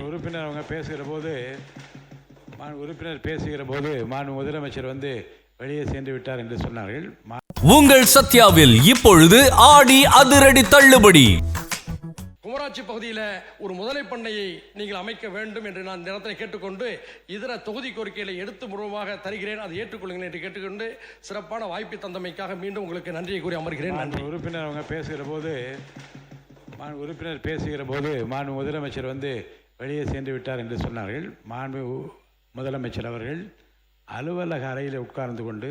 உறுப்பினர் பேசுகிற போது மாண்பு முதலமைச்சர் வந்து வெளியே சென்று விட்டார் என்று சொன்னார்கள். உங்கள் சத்யாவில் இப்பொழுது ஆடி அதிரடி தள்ளுபடி. குமராட்சி பகுதியில் ஒரு முதலை பண்ணையை நீங்கள் அமைக்க வேண்டும் என்று நான் நேரத்தில் கேட்டுக்கொண்டு இதர தொகுதி கோரிக்கைகளை எடுத்து முழுவதுமாக தருகிறேன், அதை ஏற்றுக்கொள்ளுங்கள் என்று கேட்டுக்கொண்டு சிறப்பான வாய்ப்பு தந்தமைக்காக மீண்டும் உங்களுக்கு நன்றியை கூறி அமர்கிறேன். நன்றி. உறுப்பினர் பேசுகிற போது மாண்பு முதலமைச்சர் வந்து வெளியே சென்று விட்டார் என்று சொன்னார்கள். மாண்பு முதலமைச்சர் அவர்கள் அலுவலக அறையில் உட்கார்ந்து கொண்டு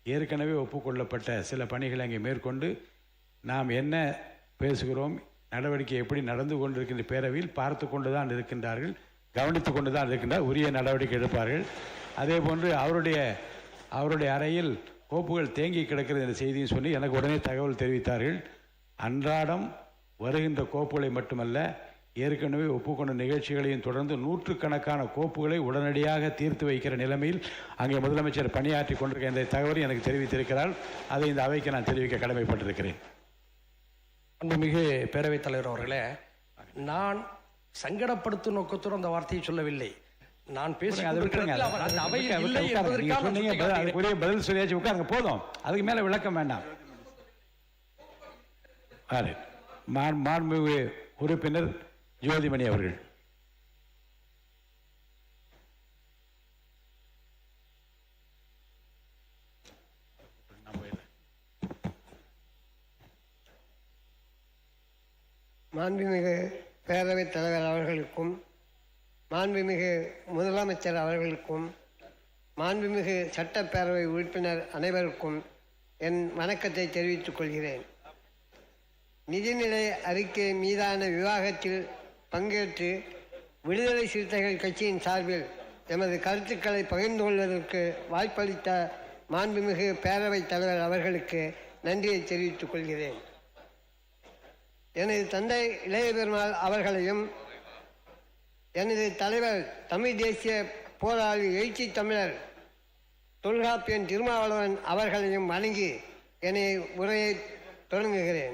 ஏற்கனவே ஒப்புக்கொள்ளப்பட்ட சில பணிகளை அங்கே மேற்கொண்டு நாம் என்ன பேசுகிறோம், நடவடிக்கை எப்படி நடந்து கொண்டிருக்கின்ற பேரவையில் பார்த்து கொண்டு தான் இருக்கின்றார்கள், கவனித்து கொண்டு தான் இருக்கின்றார். உரிய நடவடிக்கை எடுப்பார்கள். அதே போன்று அவருடைய அறையில் கோப்புகள் தேங்கி கிடக்கிறது என்ற செய்தியும் சொல்லி எனக்கு உடனே தகவல் தெரிவித்தார்கள். அன்றாடம் வருகின்ற கோப்புகளை மட்டுமல்ல, ஏற்கனவே ஒப்புக்கொண்ட நிகழ்ச்சிகளையும் தொடர்ந்து நூற்றுக்கணக்கான கோப்புகளை உடனடியாக தீர்த்து வைக்கிற நிலைமையில் அங்கே முதலமைச்சர் பணியாற்றி கொண்டிருக்க இந்த தகவலை எனக்கு தெரிவித்திருக்கிறார். அதை இந்த அவைக்கு நான் தெரிவிக்க கடமைப்பட்டிருக்கிறேன். அன்புமிகு பேரவைத் தலைவர் அவர்களே, நான் சங்கடப்படுத்தும் நோக்கத்தோடு அந்த வார்த்தையை சொல்லவில்லை. நான் பதில் சொல்லியாச்சு, உட்காருங்க, போதும். அதுக்கு மேல விளக்கம் வேண்டாம். மாண்புமிகு உறுப்பினர் ஜோதிமணி அவர்கள். மாண்புமிகு பேரவைத் தலைவர் அவர்களுக்கும், மாண்புமிகு முதலமைச்சர் அவர்களுக்கும், மாண்புமிகு சட்டப்பேரவை உறுப்பினர் அனைவருக்கும் என் வணக்கத்தை தெரிவித்துக் கொள்கிறேன். நிதிநிலை அறிக்கை மீதான விவாதத்தில் பங்கேற்று விடுதலை சிறுத்தைகள் கட்சியின் சார்பில் எமது கருத்துக்களை பகிர்ந்து கொள்வதற்கு வாய்ப்பளித்த மாண்புமிகு பேரவைத் தலைவர் அவர்களுக்கு நன்றியை தெரிவித்துக் கொள்கிறேன். எனது தந்தை இளைய பெருமாள் அவர்களையும், எனது தலைவர் தமிழ் தேசிய போராளி எழுச்சி தமிழர் தொல்காப்பியன் திருமாவளவன் அவர்களையும் வணங்கி என்னை உரையை தொடங்குகிறேன்.